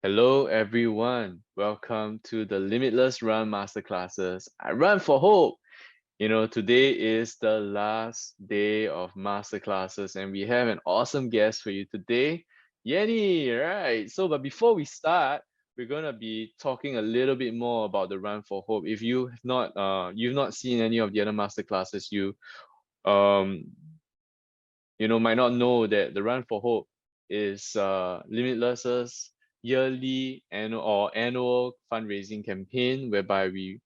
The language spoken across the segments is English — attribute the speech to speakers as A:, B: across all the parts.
A: Hello, everyone. Welcome to the Limitless Run Masterclasses. I run for hope. Today is the last day of masterclasses, and we have an awesome guest for you today, Yenny. Right. But before we start, we're gonna be talking a little bit more about the Run for Hope. If you've not seen any of the other masterclasses, um, might not know that the Run for Hope is Limitless's yearly annual fundraising campaign whereby we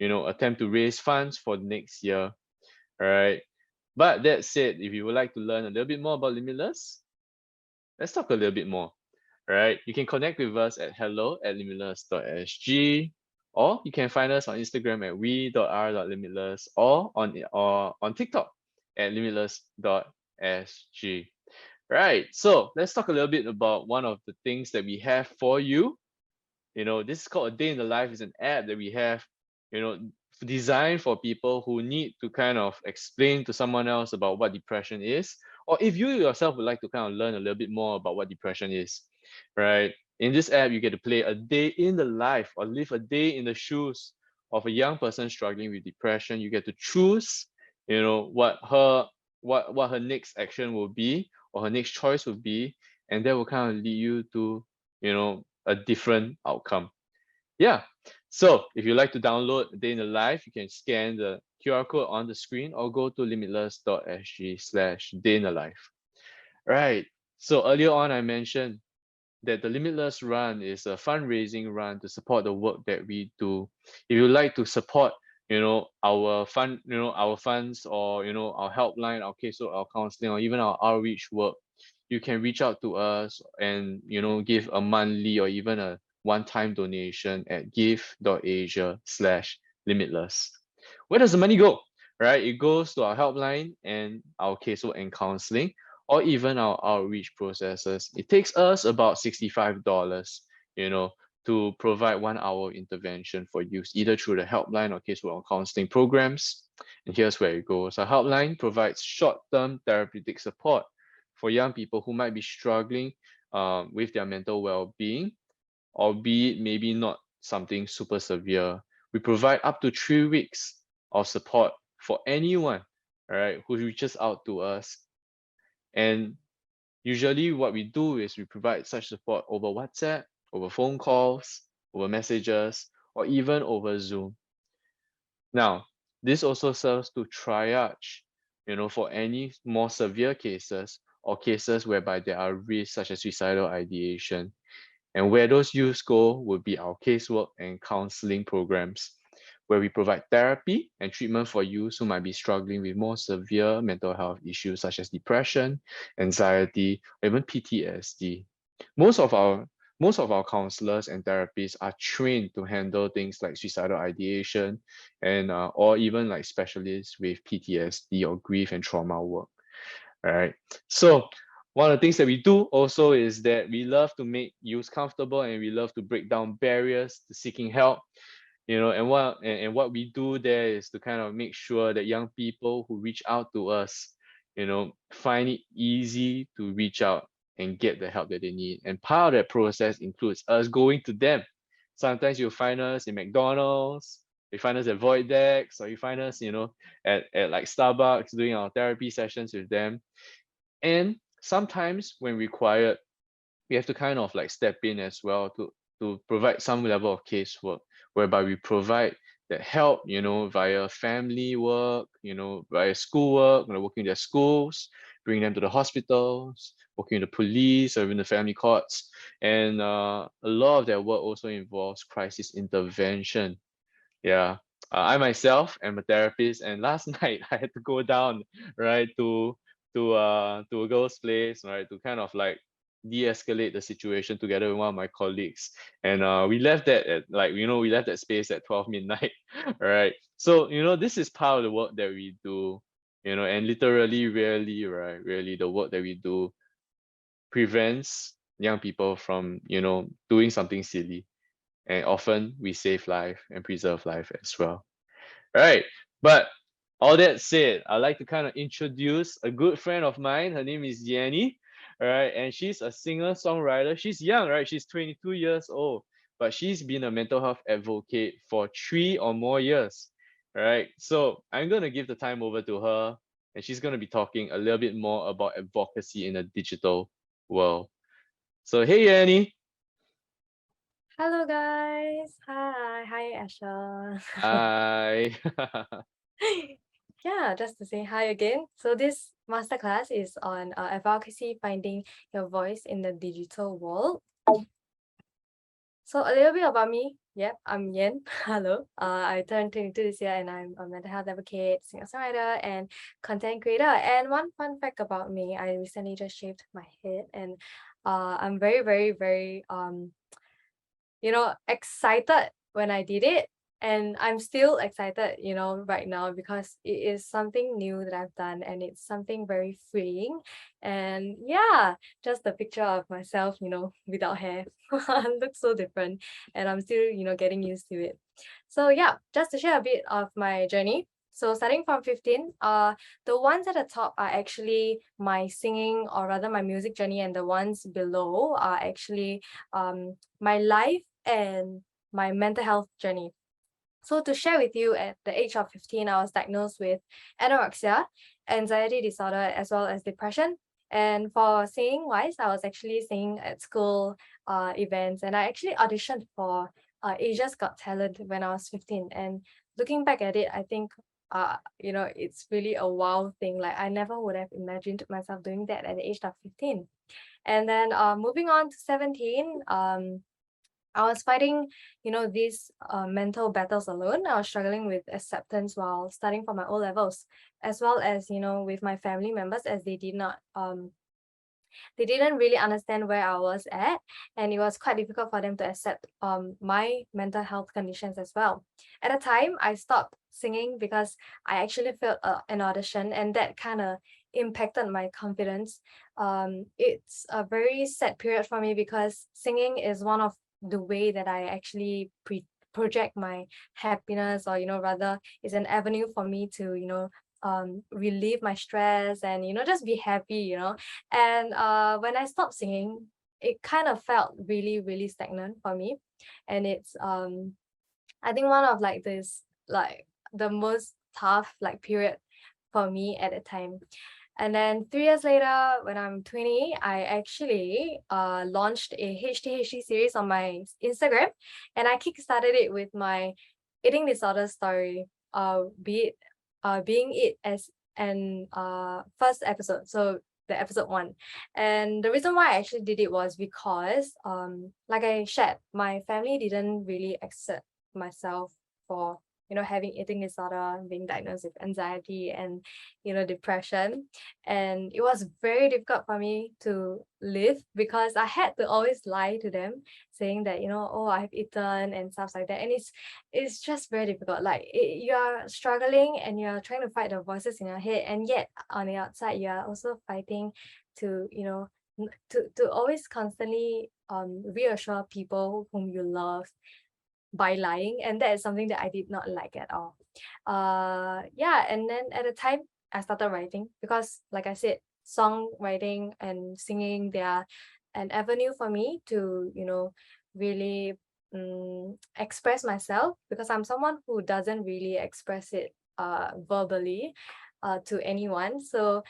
A: attempt to raise funds for the next year. All right. But that said, if you would like to learn a little bit more about Limitless, let's talk a little bit more. All right. You can connect with us at hello@limitless.sg, or you can find us on Instagram at we.r.limitless, or on TikTok at limitless.sg. Right. So let's talk a little bit about one of the things that we have for you. This is called A Day in the Life. Is an app that we have, you know, designed for people who need to kind of explain to someone else about what depression is, or if you yourself would like to kind of learn a little bit more about what depression is, right? In this app, you get to play a day in the life or live a day in the shoes of a young person struggling with depression. You get to choose, what her next action will be or her next choice will be, and that will kind of lead you to, a different outcome. Yeah. So if you'd like to download a Day in the Life, you can scan the QR code on the screen or go to limitless.sg/day in the life. Right. So earlier on, I mentioned that the Limitless Run is a fundraising run to support the work that we do. If you'd like to support, our funds, or our helpline, our casework, our counseling, or even our outreach work, you can reach out to us and give a monthly or even a one-time donation at give.asia/limitless. Where does the money go? Right? It goes to our helpline and our casework and counseling, or even our outreach processes. It takes us about $65, to provide 1 hour intervention for use, either through the helpline or casework or counseling programs. And here's where it goes. Our helpline provides short-term therapeutic support for young people who might be struggling with their mental well-being, albeit maybe not something super severe. We provide up to 3 weeks of support for anyone, all right, who reaches out to us. And usually what we do is we provide such support over WhatsApp, over phone calls, over messages, or even over Zoom. Now, this also serves to triage, for any more severe cases or cases whereby there are risks such as suicidal ideation. And where those youths go would be our casework and counseling programs, where we provide therapy and treatment for youths who might be struggling with more severe mental health issues such as depression, anxiety, or even PTSD. Most of our most of our counselors and therapists are trained to handle things like suicidal ideation and or even like specialists with PTSD or grief and trauma work. Right. So one of the things that we do also is that we love to make youth comfortable, and we love to break down barriers to seeking help. And what we do there is to kind of make sure that young people who reach out to us, find it easy to reach out and get the help that they need. And part of that process includes us going to them. Sometimes you'll find us in McDonald's, you find us at Void Decks, or you find us, at like Starbucks doing our therapy sessions with them. And sometimes when required, we have to kind of like step in as well to provide some level of casework, whereby we provide that help, via family work, via schoolwork, working with their schools, bring them to the hospitals, working with the police or even the family courts. And a lot of their work also involves crisis intervention. Yeah. I myself am a therapist, and last night I had to go down, right, to a girl's place, right, to kind of like de-escalate the situation together with one of my colleagues. And we left that at we left that space at 12 midnight. Right. So, this is part of the work that we do, and literally, really the work that we do prevents young people from, doing something silly. And often we save life and preserve life as well. Right. But all that said, I'd like to kind of introduce a good friend of mine. Her name is Yanni. right? And she's a singer-songwriter. She's young, right? She's 22 years old, but she's been a mental health advocate for 3 or more years, right? So I'm gonna give the time over to her, and she's gonna be talking a little bit more about advocacy in a digital world. So hey, Annie.
B: Hello guys. Hi Asha.
A: Hi.
B: Yeah, just to say hi again. So this masterclass is on advocacy, finding your voice in the digital world. So a little bit about me. Yep, I'm Yen. Hello. I turned 22 this year and I'm a mental health advocate, singer-songwriter, and content creator. And one fun fact about me, I recently just shaved my head and I'm very, very, very excited when I did it. And I'm still excited, right now because it is something new that I've done and it's something very freeing. And yeah, just the picture of myself, without hair looks so different. And I'm still, getting used to it. So yeah, just to share a bit of my journey. So starting from 15, the ones at the top are actually my singing or rather my music journey, and the ones below are actually my life and my mental health journey. So to share with you, at the age of 15, I was diagnosed with anorexia, anxiety disorder, as well as depression. And for singing wise, I was actually singing at school events, and I actually auditioned for Asia's Got Talent when I was 15. And looking back at it, I think it's really a wow thing. Like I never would have imagined myself doing that at the age of 15. And then moving on to 17, I was fighting, these mental battles alone. I was struggling with acceptance while studying for my O levels, as well as, with my family members, as they didn't really understand where I was at, and it was quite difficult for them to accept my mental health conditions as well. At the time, I stopped singing because I actually failed an audition, and that kind of impacted my confidence. It's a very sad period for me because singing is one of the way that I actually project my happiness, or rather is an avenue for me to relieve my stress and just be happy. And when I stopped singing, it kind of felt really, really stagnant for me. And it's I think one of like this like the most tough like period for me at the time. And then 3 years later, when I'm 20, I actually launched a HTHD series on my Instagram, and I kickstarted it with my eating disorder story, be it being it as an first episode. So the episode one. And the reason why I actually did it was because like I shared, my family didn't really accept myself for having eating disorder, being diagnosed with anxiety and depression. And it was very difficult for me to live because I had to always lie to them, saying that oh, I've eaten and stuff like that. And it's just very difficult. Like you're struggling and you're trying to fight the voices in your head, and yet on the outside you are also fighting to to always constantly reassure people whom you love by lying, and that is something that I did not like at all. Yeah, and then at the time I started writing because, like I said, songwriting and singing, they are an avenue for me to really express myself, because I'm someone who doesn't really express it verbally to anyone. So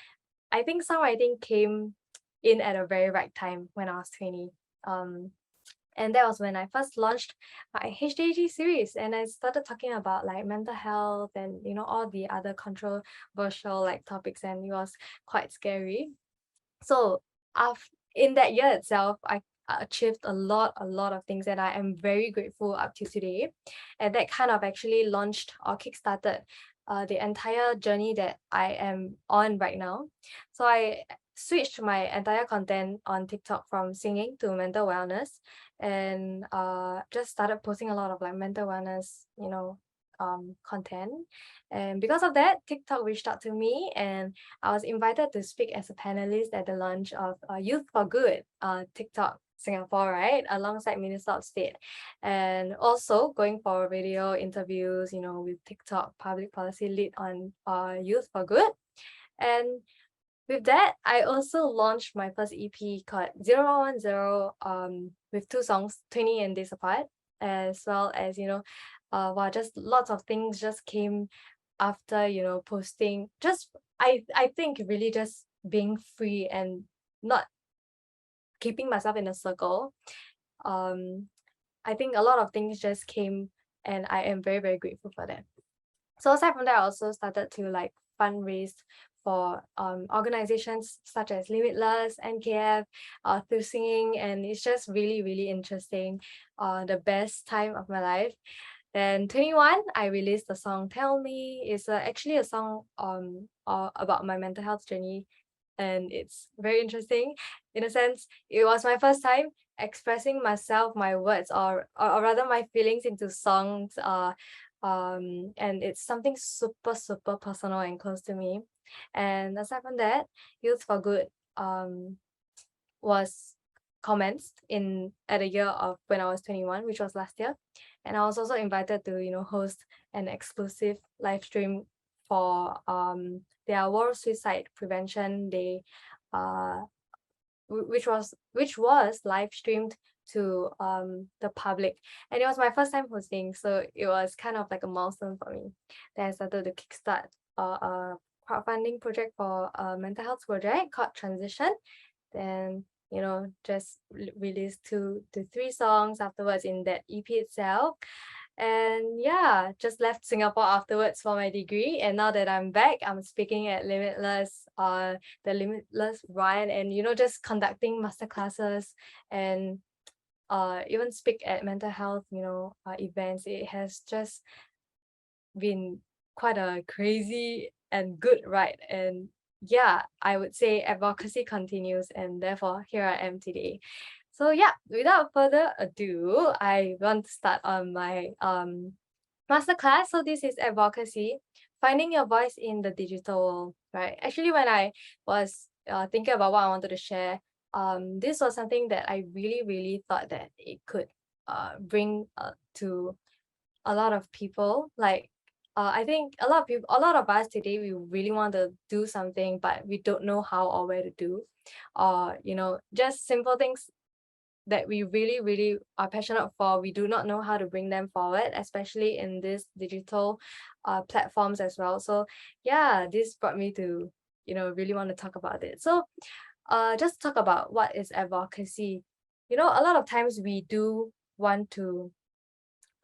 B: I think songwriting came in at a very right time when I was 20. Um, and that was when I first launched my HDG series, and I started talking about like mental health and all the other controversial like topics, and it was quite scary. So in that year itself, I achieved a lot of things, and I am very grateful up to today. And that kind of actually launched or kickstarted the entire journey that I am on right now. So I switched my entire content on TikTok from singing to mental wellness, and just started posting a lot of like mental wellness, content. And because of that, TikTok reached out to me, and I was invited to speak as a panelist at the launch of Youth for Good, TikTok Singapore, right, alongside Minister of State, and also going for radio interviews, with TikTok public policy lead on Youth for Good. And with that, I also launched my first EP called 0110 with 2 songs, 20 and Days Apart, as well as, wow, just lots of things just came after, posting. Just I think really just being free and not keeping myself in a circle. Um I think a lot of things just came, and I am very, very grateful for that. So aside from that, I also started to like fundraise for organizations such as Limitless, NKF, through singing, and it's just really, really interesting. The best time of my life. Then 21, I released the song "Tell Me." It's actually a song about my mental health journey, and it's very interesting. In a sense, it was my first time expressing myself, my words, or rather my feelings into songs. And it's something super, super personal and close to me. And aside from that, Youth for Good was commenced in at a year of when I was 21, which was last year. And I was also invited to, host an exclusive live stream for their World Suicide Prevention Day, uh which was live streamed to the public, and it was my first time hosting, so it was kind of like a milestone for me. Then I started to kickstart a crowdfunding project for a mental health project called Transition. Then just released 2 to 3 songs afterwards in that EP itself. And yeah, just left Singapore afterwards for my degree. And now that I'm back, I'm speaking at Limitless, the Limitless Ryan, and just conducting masterclasses and even speak at mental health, events. It has just been quite a crazy and good ride. And yeah, I would say advocacy continues, and therefore here I am today. So yeah, without further ado, I want to start on my masterclass. So this is advocacy, finding your voice in the digital world, right? Actually, when I was thinking about what I wanted to share, this was something that I really, really thought that it could bring to a lot of people. Like, I think a lot of people, a lot of us today, we really want to do something, but we don't know how or where to do, or just simple things that we really, really are passionate for. We do not know how to bring them forward, especially in this digital platforms as well. So yeah, this brought me to really want to talk about it. So just talk about what is advocacy. A lot of times we do want to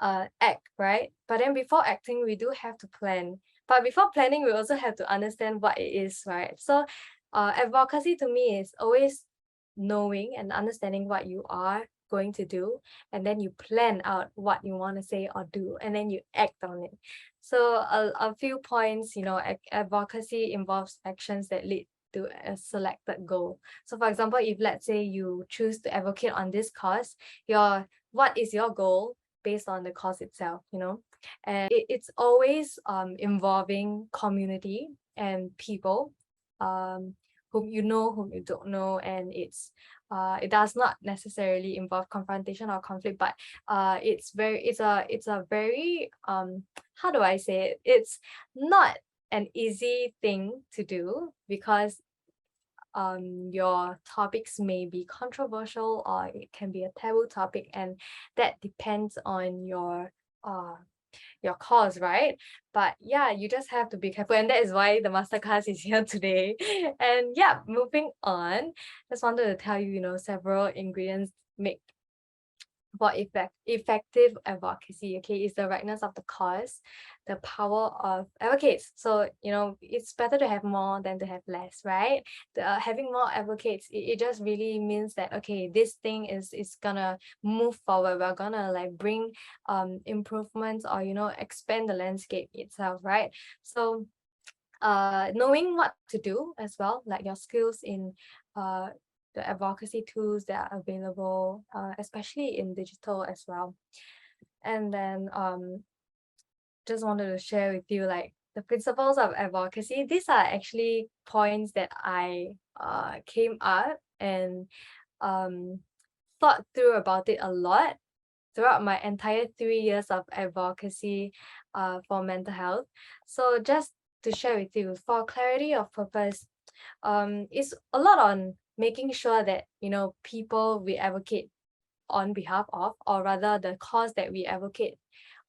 B: act, right? But then before acting, we do have to plan. But before planning, we also have to understand what it is, right? So advocacy to me is always knowing and understanding what you are going to do, and then you plan out what you want to say or do, and then you act on it. So a few points, advocacy involves actions that lead to a selected goal. So for example, if let's say you choose to advocate on this cause, what is your goal based on the cause itself, and it's always involving community and people, whom you know, whom you don't know, and it does not necessarily involve confrontation or conflict, but it's a very how do I say it? It's not an easy thing to do, because your topics may be controversial, or it can be a taboo topic, and that depends on your cause, right? But yeah, you just have to be careful, and that is why the masterclass is here today. And yeah, moving on, just wanted to tell you, several ingredients make for effective advocacy. Okay, is the rightness of the cause, the power of advocates. So it's better to have more than to have less, right? Having more advocates, it just really means that, okay, this thing is gonna move forward. We're gonna like bring improvements, or expand the landscape itself, right? So knowing what to do as well, like your skills in uh the advocacy tools that are available, especially in digital as well. And then just wanted to share with you like the principles of advocacy. These are actually points that I came up and um thought through about it a lot throughout my entire 3 years of advocacy for mental health. So just to share with you, for clarity of purpose, is a lot on making sure that people we advocate on behalf of, or rather the cause that we advocate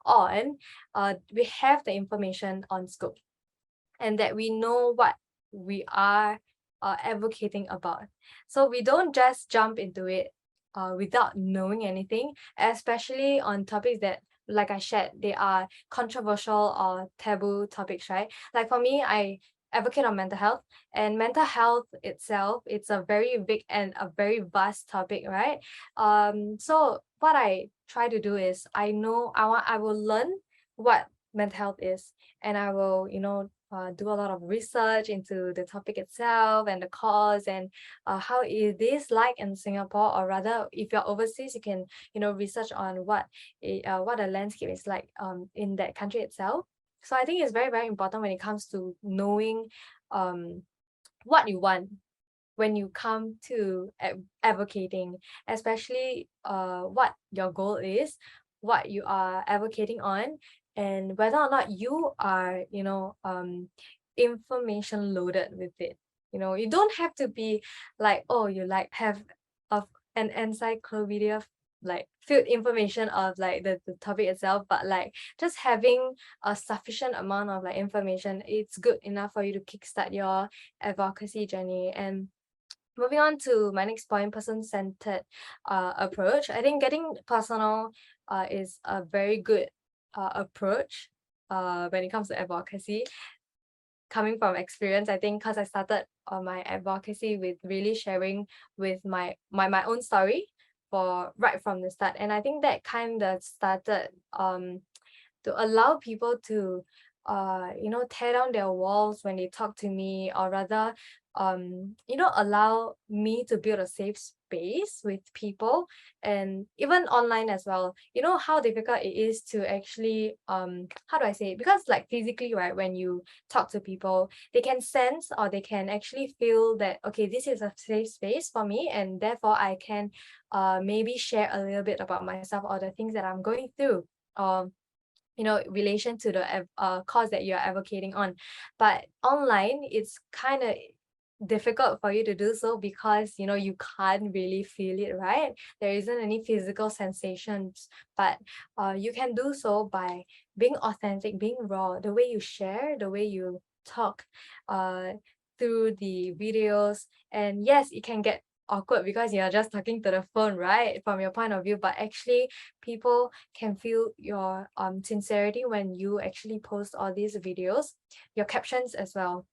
B: on, we have the information on scope, and that we know what we are advocating about. So we don't just jump into it without knowing anything, especially on topics that, like I shared, they are controversial or taboo topics, right? Like for me, I advocate on mental health, and mental health itself, it's a very big and a very vast topic, right? So what I try to do is, I will learn what mental health is, and I will do a lot of research into the topic itself and the cause, and how it is like in Singapore, or rather if you're overseas, you can research on what the landscape is like in that country itself. So I think it's very, very important when it comes to knowing um what you want when you come to advocating, especially what your goal is, what you are advocating on, and whether or not you are information loaded with it. You don't have to be like, oh, you like have of an encyclopedia like filled information of like the topic itself, but like just having a sufficient amount of like information, it's good enough for you to kickstart your advocacy journey. And moving on to my next point, person-centered approach. I think getting personal is a very good approach when it comes to advocacy. Coming from experience, I think, because I started my advocacy with really sharing with my own story for right from the start, and I think that kind of started to allow people to tear down their walls when they talk to me, or rather allow me to build a safe space with people, and even online as well. How difficult it is to actually how do I say it? Because like physically, right, when you talk to people, they can sense, or they can actually feel that, okay, this is a safe space for me, and therefore I can maybe share a little bit about myself or the things that I'm going through, relation to the cause that you're advocating on. But online, it's kind of difficult for you to do so, because you can't really feel it, right? There isn't any physical sensations, but you can do so by being authentic, being raw, the way you share, the way you talk uh through the videos. And yes, it can get awkward because you're just talking to the phone, right, from your point of view, but actually people can feel your sincerity when you actually post all these videos, your captions as well.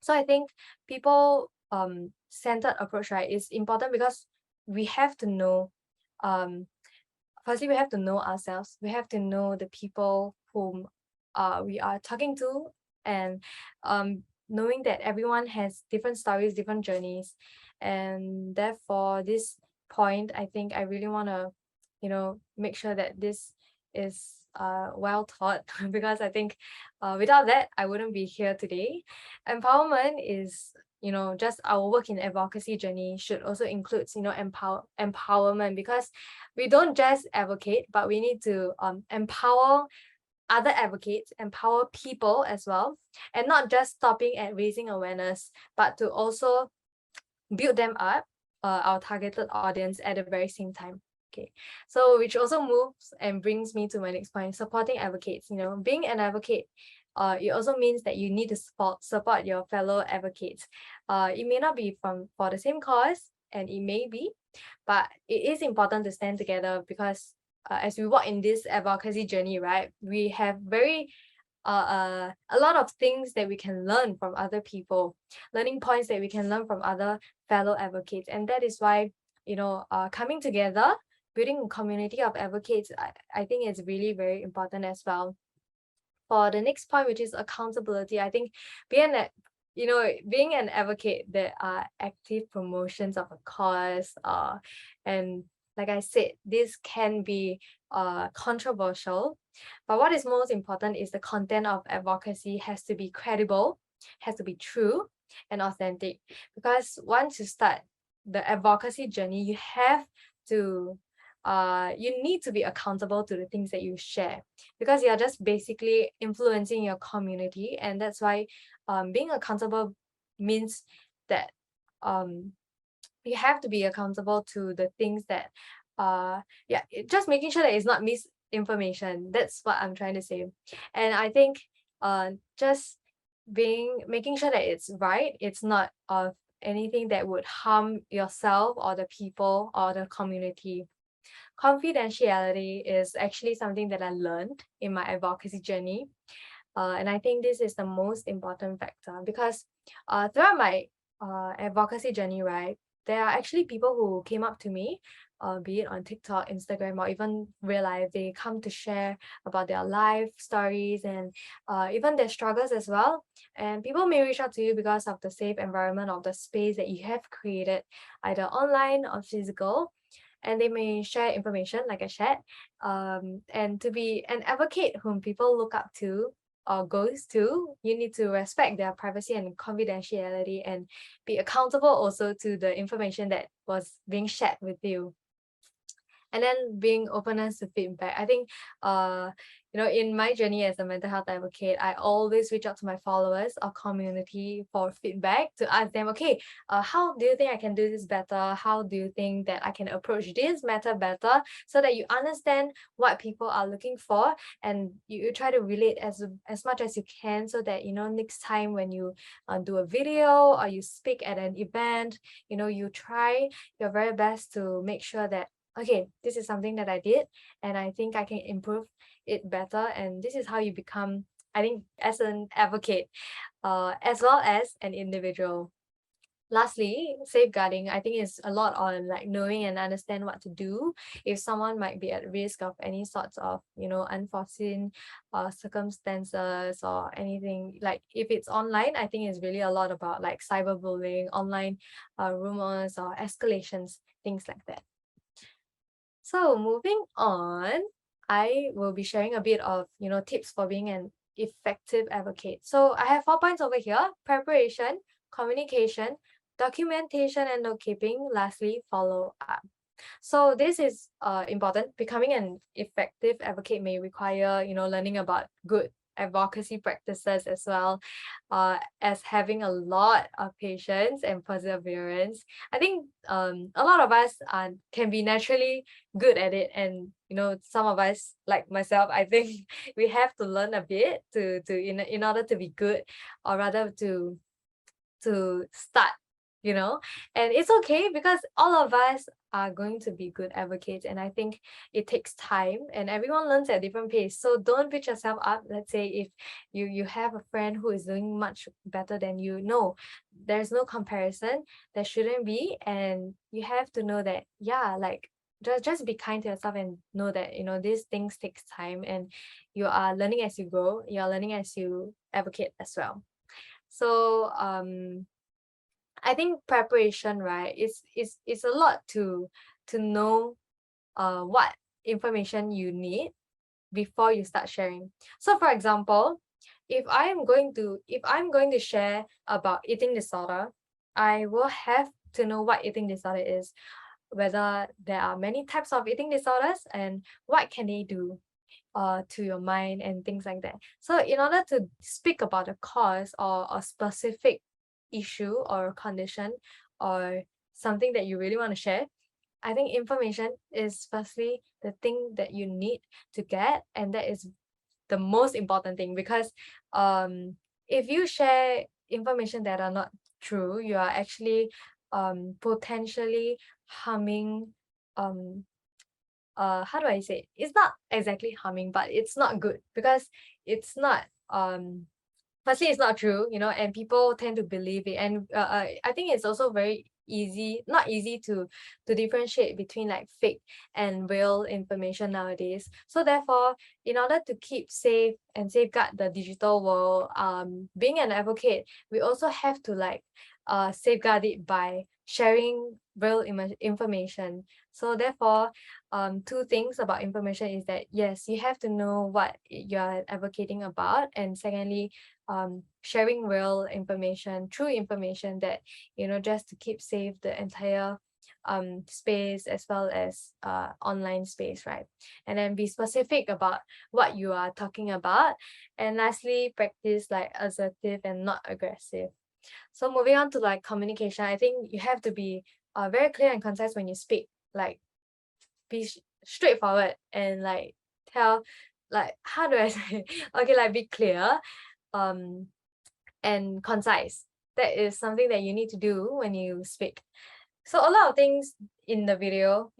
B: So I think people centered approach, right, is important, because we have to know um firstly, we have to know ourselves, we have to know the people whom we are talking to, and knowing that everyone has different stories, different journeys. And therefore, this point, I think I really want to make sure that this is well taught because I think without that I wouldn't be here today. Empowerment is just our work in advocacy journey should also include empowerment, because we don't just advocate, but we need to empower other advocates, empower people as well, and not just stopping at raising awareness, but to also build them up, our targeted audience, at the very same time. Okay, so which also moves and brings me to my next point: supporting advocates. Being an advocate, it also means that you need to support your fellow advocates. It may not be for the same cause, and it may be, but it is important to stand together, because as we walk in this advocacy journey, right, we have a lot of things that we can learn from other people, learning points that we can learn from other fellow advocates. And that is why, coming together, building a community of advocates, I think it's really very important as well. For the next point, which is accountability, I think being an advocate, there are active promotions of a cause, and like I said, this can be controversial, but what is most important is the content of advocacy has to be credible, has to be true and authentic. Because once you start the advocacy journey, you need to be accountable to the things that you share, because you're just basically influencing your community. And that's why being accountable means that you have to be accountable to the things that just making sure that it's not misinformation. That's what I'm trying to say. And I think just making sure that it's right, it's not of anything that would harm yourself or the people or the community. Confidentiality is actually something that I learned in my advocacy journey. And I think this is the most important factor because throughout my advocacy journey, right, there are actually people who came up to me, be it on TikTok, Instagram, or even real life. They come to share about their life stories and even their struggles as well. And people may reach out to you because of the safe environment of the space that you have created, either online or physical. And they may share information like I shared. And to be an advocate whom people look up to or goes to, you need to respect their privacy and confidentiality and be accountable also to the information that was being shared with you. And then being openness to feedback. I think in my journey as a mental health advocate, I always reach out to my followers or community for feedback to ask them, okay, how do you think I can do this better? How do you think that I can approach this matter better, so that you understand what people are looking for and you try to relate as much as you can, so that next time when you do a video or you speak at an event, you try your very best to make sure that, okay, this is something that I did and I think I can improve it better. And this is how you become, I think, as an advocate, as well as an individual. Lastly, safeguarding, I think, is a lot on like knowing and understand what to do if someone might be at risk of any sorts of unforeseen circumstances or anything. Like if it's online, I think it's really a lot about like cyberbullying, online rumors or escalations, things like that. So moving on, I will be sharing a bit of, tips for being an effective advocate. So I have 4 points over here: preparation, communication, documentation and note keeping, lastly, follow up. So this is important. Becoming an effective advocate may require, learning about good advocacy practices as well, as having a lot of patience and perseverance. I think a lot of us can be naturally good at it, and some of us, like myself, I think we have to learn a bit in order to be good, or rather to start, and it's okay because all of us are going to be good advocates, and I think it takes time and everyone learns at different pace. So don't beat yourself up. Let's say if you have a friend who is doing much better than you, no, there's no comparison, there shouldn't be. And you have to know that, yeah, like just be kind to yourself and know that these things takes time, and you are learning as you go, you're learning as you advocate as well. So I think preparation, right, is a lot to know what information you need before you start sharing. So for example, if I'm going to share about eating disorder, I will have to know what eating disorder is, whether there are many types of eating disorders and what can they do to your mind and things like that. So in order to speak about a cause or a specific issue or condition or something that you really want to share, I think information is firstly the thing that you need to get, and that is the most important thing. Because if you share information that are not true, you are actually potentially harming um how do I say it? It's not exactly harming, but it's not good because it's not firstly it's not true, and people tend to believe it. And I think it's also very not easy to differentiate between like fake and real information nowadays. So therefore, in order to keep safe and safeguard the digital world, being an advocate, we also have to like safeguard it by sharing real information. So therefore, two things about information is that, yes, you have to know what you're advocating about, and secondly, sharing real information, true information, that just to keep safe the entire space as well as online space, right? And then be specific about what you are talking about. And lastly, practice like assertive and not aggressive. So moving on to like communication, I think you have to be very clear and concise when you speak. Like be straightforward and like tell, like how do I say okay, like be clear um and concise. That is something that you need to do when you speak. So a lot of things in the video,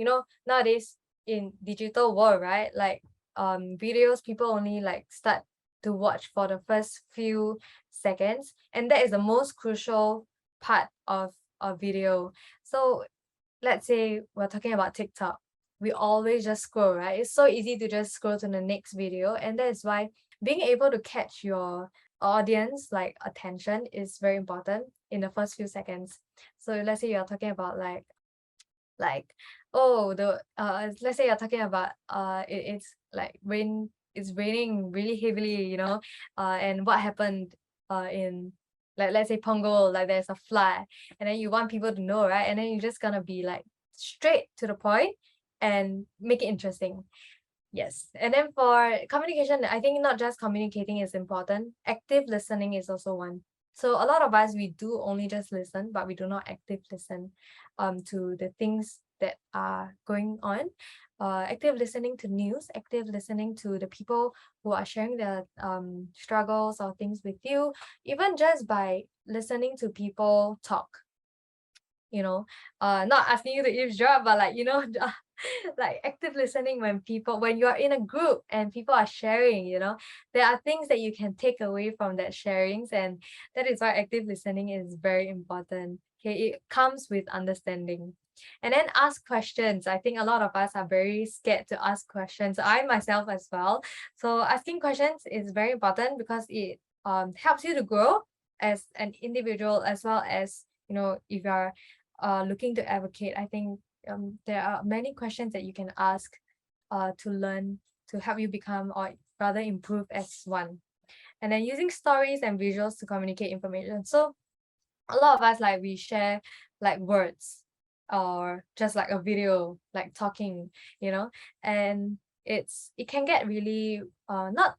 B: nowadays in digital world, right? Like videos, people only like start to watch for the first few seconds, and that is the most crucial part of a video. So let's say we're talking about TikTok, we always just scroll, right? It's so easy to just scroll to the next video, and that is why being able to catch your audience like attention is very important in the first few seconds. So let's say you're talking about like oh the let's say you're talking about it's like it's raining really heavily, and what happened in, like, let's say Pongal, like there's a flood, and then you want people to know, right? And then you're just gonna be like straight to the point and make it interesting. Yes. And then for communication, I think not just communicating is important, active listening is also one. So a lot of us, we do only just listen, but we do not active listen to the things that are going on. Active listening to news, active listening to the people who are sharing their struggles or things with you, even just by listening to people talk, not asking you to eavesdrop, but like, like active listening when you are in a group and people are sharing, there are things that you can take away from that sharings, and that is why active listening is very important. Okay, it comes with understanding. And then ask questions. I think a lot of us are very scared to ask questions. I myself as well. So asking questions is very important because it helps you to grow as an individual, as well as, if you're looking to advocate. I think there are many questions that you can ask to learn, to help you become, or rather improve as one. And then using stories and visuals to communicate information. So a lot of us, like, we share like words or just like a video, like talking, and it can get really not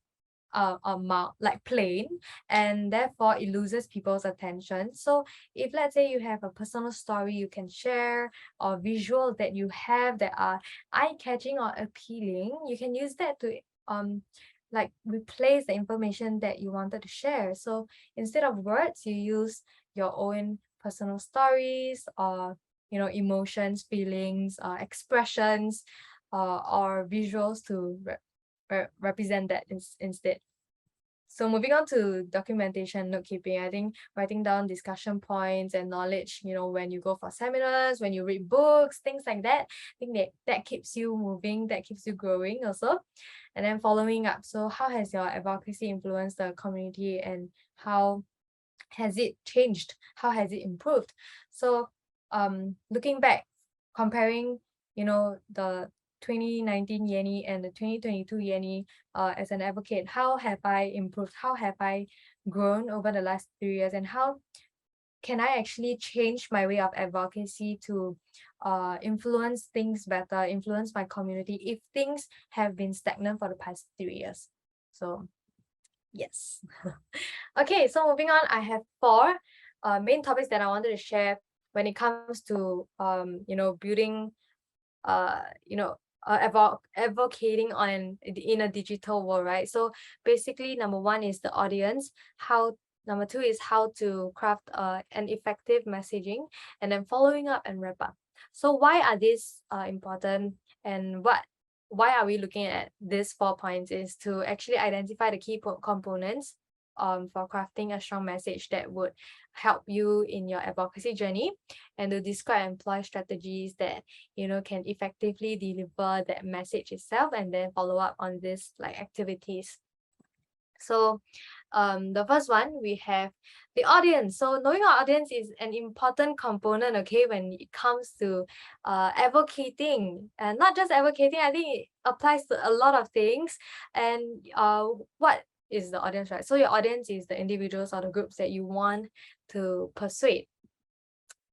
B: like plain, and therefore it loses people's attention. So if let's say you have a personal story you can share, or visual that you have that are eye-catching or appealing, you can use that to like replace the information that you wanted to share. So instead of words, you use your own personal stories, or emotions, feelings, expressions, or visuals to represent that instead. So moving on to documentation, note keeping, I think writing down discussion points and knowledge, when you go for seminars, when you read books, things like that, I think that keeps you moving, that keeps you growing also. And then following up. So how has your advocacy influenced the community, and how has it changed? How has it improved? So looking back, comparing, the 2019 Yenny and the 2022 Yenny, as an advocate, how have I improved? How have I grown over the last 3 years? And how can I actually change my way of advocacy to influence things better, influence my community if things have been stagnant for the past 3 years? So yes. Okay, so moving on, I have four main topics that I wanted to share when it comes to building advocating in a digital world, right? So basically, number one is the audience. Number two is how to craft an effective messaging, and then following up and wrap up. So why are these important, and why are we looking at these 4 points? Is to actually identify the key components for crafting a strong message that would help you in your advocacy journey, and to describe and employ strategies that can effectively deliver that message itself, and then follow up on this like activities. So the first one, we have the audience. So knowing our audience is an important component, okay, when it comes to advocating. And not just advocating, I think it applies to a lot of things. And what is the audience, right? So your audience is the individuals or the groups that you want to persuade.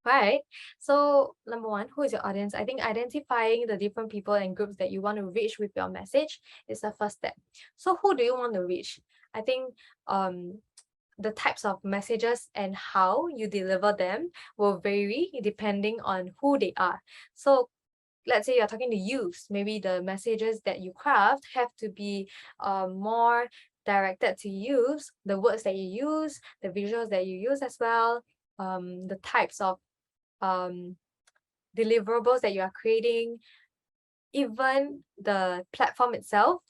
B: Right. So number one, who is your audience? I think identifying the different people and groups that you want to reach with your message is the first step. So who do you want to reach? I think the types of messages and how you deliver them will vary depending on who they are. So let's say you're talking to youth, maybe the messages that you craft have to be more directed to youth, the words that you use, the visuals that you use as well, the types of um, deliverables that you are creating, even the platform itself.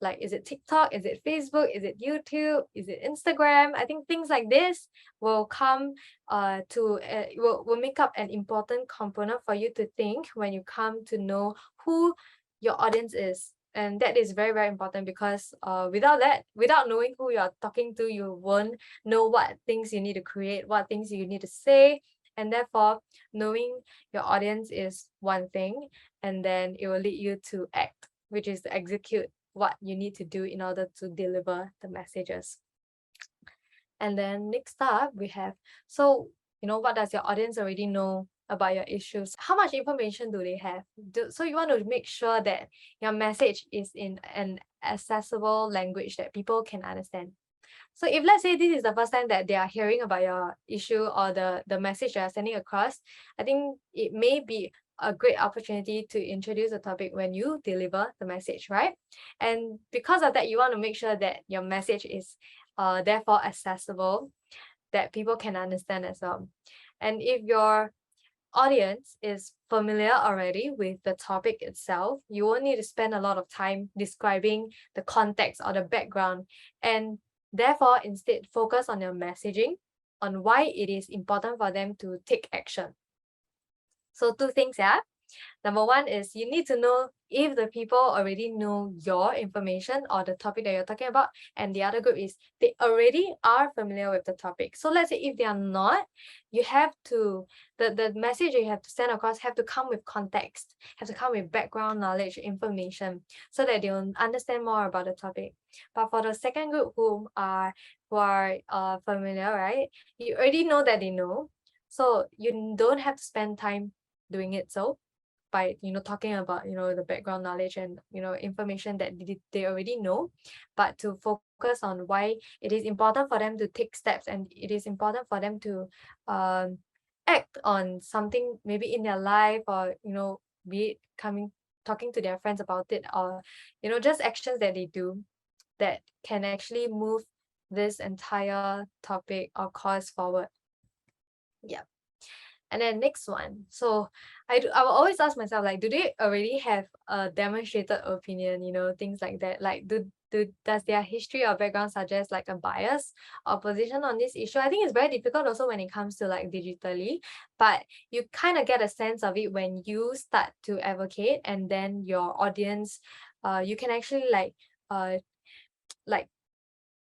B: Like, is it TikTok? Is it Facebook? Is it YouTube? Is it Instagram? I think things like this will come will make up an important component for you to think when you come to know who your audience is. And that is very, very important because without knowing who you're talking to, you won't know what things you need to create, what things you need to say. And therefore, knowing your audience is one thing, and then it will lead you to act, which is to execute what you need to do in order to deliver the messages. And then next up we have, so what does your audience already know about your issues? How much information do they have? So you want to make sure that your message is in an accessible language that people can understand. So if let's say this is the first time that they are hearing about your issue or the message you are sending across, I think it may be a great opportunity to introduce the topic when you deliver the message, right? And because of that, you want to make sure that your message is therefore accessible, that people can understand as well. And if your audience is familiar already with the topic itself, you won't need to spend a lot of time describing the context or the background, and therefore instead focus on your messaging, on why it is important for them to take action. So two things, yeah. Number one is you need to know if the people already know your information or the topic that you're talking about. And the other group is they already are familiar with the topic. So let's say if they are not, you have to, the message you have to send across have to come with context, have to come with background knowledge, information, so that they'll understand more about the topic. But for the second group who are familiar, right? You already know that they know. So you don't have to spend time doing it so by talking about the background knowledge and information that they already know, but to focus on why it is important for them to take steps, and it is important for them to act on something maybe in their life, or be it talking to their friends about it, or just actions that they do that can actually move this entire topic or cause forward. Yeah. And then next one. So I will always ask myself, like, do they already have a demonstrated opinion, things like that? Like, does their history or background suggest like a bias or position on this issue? I think it's very difficult also when it comes to like digitally, but you kind of get a sense of it when you start to advocate, and then your audience, you can actually like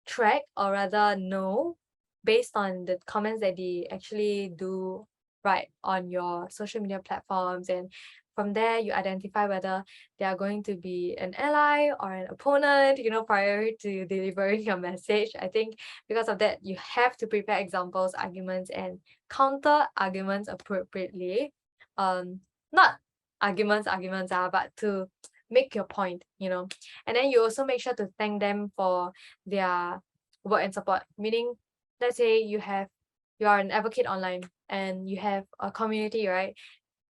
B: track, or rather know, based on the comments that they actually do right on your social media platforms. And from there you identify whether they are going to be an ally or an opponent, prior to delivering your message. I think because of that, you have to prepare examples, arguments, and counter arguments appropriately. Not arguments are, but to make your point. And then you also make sure to thank them for their work and support. Meaning, let's say you are an advocate online and you have a community, right?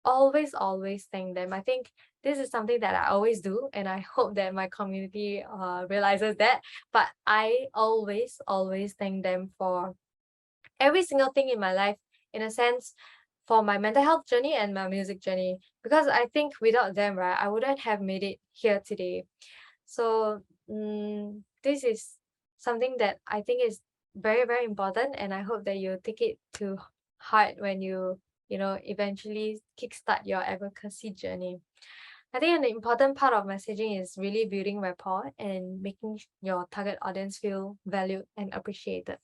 B: Always thank them. I think this is something that I always do, and I hope that my community realizes that. But I always thank them for every single thing in my life, in a sense, for my mental health journey and my music journey, because I think without them, right, I wouldn't have made it here today. So this is something that I think is very, very important, and I hope that you take it to heart when you eventually kickstart your advocacy journey. I think an important part of messaging is really building rapport and making your target audience feel valued and appreciated.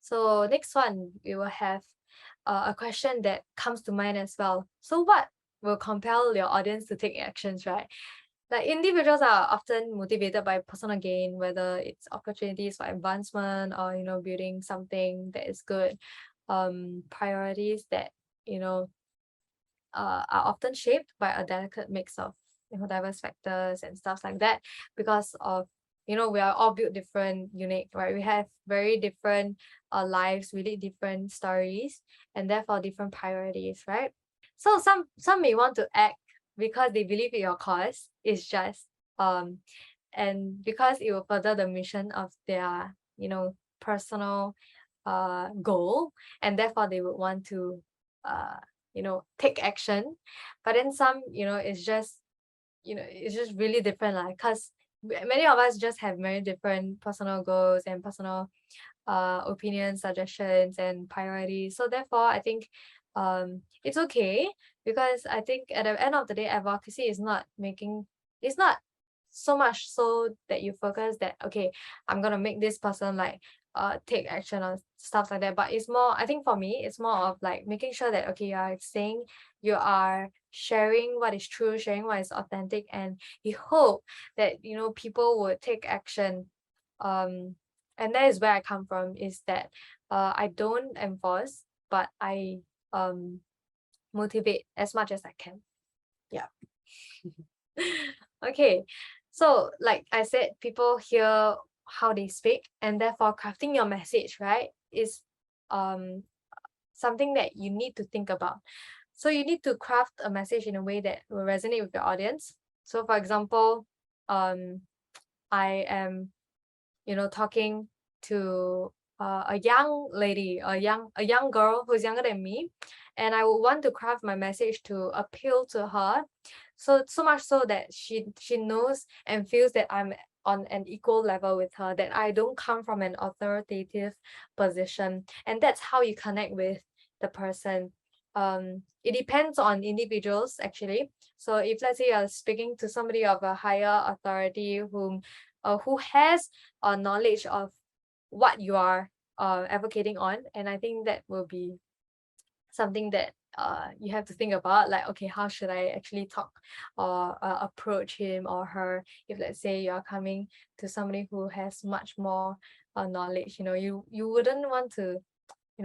B: So next one, we will have a question that comes to mind as well. So what will compel your audience to take actions, right? Like, individuals are often motivated by personal gain, whether it's opportunities for advancement or building something that is good. Priorities that are often shaped by a delicate mix of diverse factors and stuff like that, because of we are all built different, unique, right? We have very different lives, really different stories, and therefore different priorities, right? So some may want to act because they believe in your cause. It's just and because it will further the mission of their personal goal, and therefore they would want to take action. But then some, it's just really different, like, because many of us just have very different personal goals and personal opinions, suggestions, and priorities. So therefore, I think it's okay, because I think at the end of the day, advocacy is not it's not so much so that you focus that, okay, I'm gonna make this person like take action on stuff like that. But it's more, I think for me, it's more of like making sure that, okay, you are sharing what is true, sharing what is authentic, and you hope that people would take action. um and that is where I come from, is that I don't enforce, but I motivate as much as I can. Yeah. Okay. So like I said, people hear how they speak, and therefore crafting your message, right, is um something that you need to think about. So you need to craft a message in a way that will resonate with your audience. So for example, um I am talking to a young lady, a young girl who's younger than me, and I would want to craft my message to appeal to her, so much so that she knows and feels that I'm on an equal level with her, that I don't come from an authoritative position, and that's how you connect with the person. It depends on individuals, actually. So if, let's say, you're speaking to somebody of a higher authority, who has knowledge of what you are advocating on, and I think that will be something that you have to think about, like, okay, how should I actually talk or approach him or her, if let's say you are coming to somebody who has much more knowledge. You wouldn't want to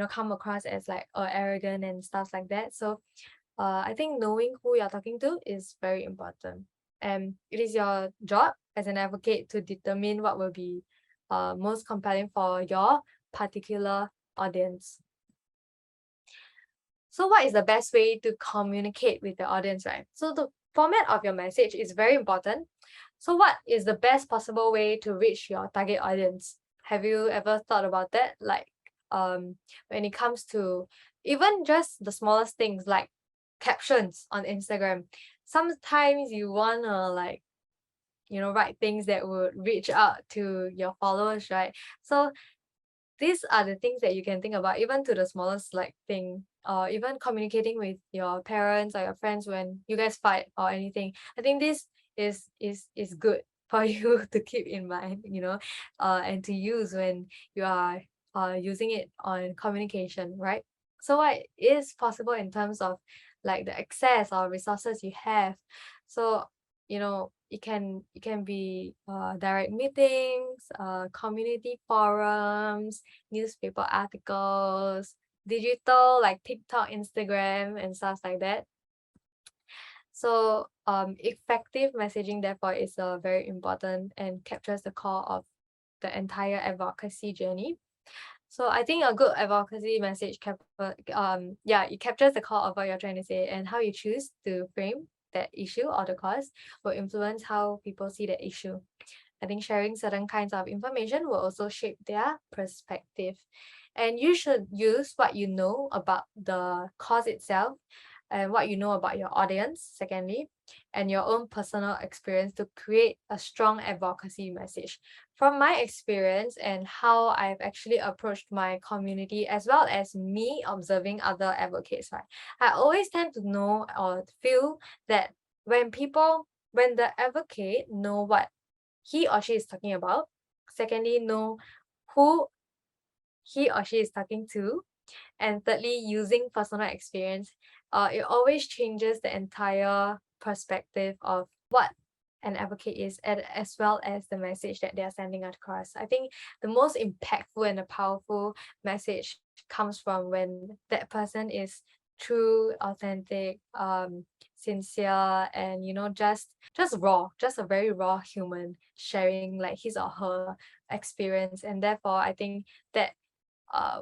B: come across as like arrogant and stuff like that. So I think knowing who you're talking to is very important. And it is your job as an advocate to determine what will be most compelling for your particular audience. So what is the best way to communicate with the audience, right? So the format of your message is very important. So what is the best possible way to reach your target audience? Have you ever thought about that? Like, when it comes to even just the smallest things like captions on Instagram. Sometimes you wanna, like, write things that would reach out to your followers, right? So these are the things that you can think about, even to the smallest like thing, or even communicating with your parents or your friends when you guys fight or anything. I think this is good for you to keep in mind, and to use when you are using it on communication, right? So what is possible in terms of like the access or resources you have? So it can be direct meetings, community forums, newspaper articles, digital like TikTok, Instagram, and stuff like that. So effective messaging therefore is very important and captures the core of the entire advocacy journey. So I think a good advocacy message it captures the core of what you're trying to say, and how you choose to frame that issue or the cause will influence how people see the issue. I think sharing certain kinds of information will also shape their perspective. And you should use what you know about the cause itself, and what you know about your audience, secondly, and your own personal experience to create a strong advocacy message. From my experience and how I've actually approached my community, as well as me observing other advocates, right, I always tend to know or feel that when the advocate know what he or she is talking about, secondly, know who he or she is talking to, and thirdly, using personal experience, it always changes the entire perspective of what an advocate is, as well as the message that they are sending across. I think the most impactful and a powerful message comes from when that person is true, authentic, sincere and just raw, just a very raw human sharing like his or her experience. And therefore I think that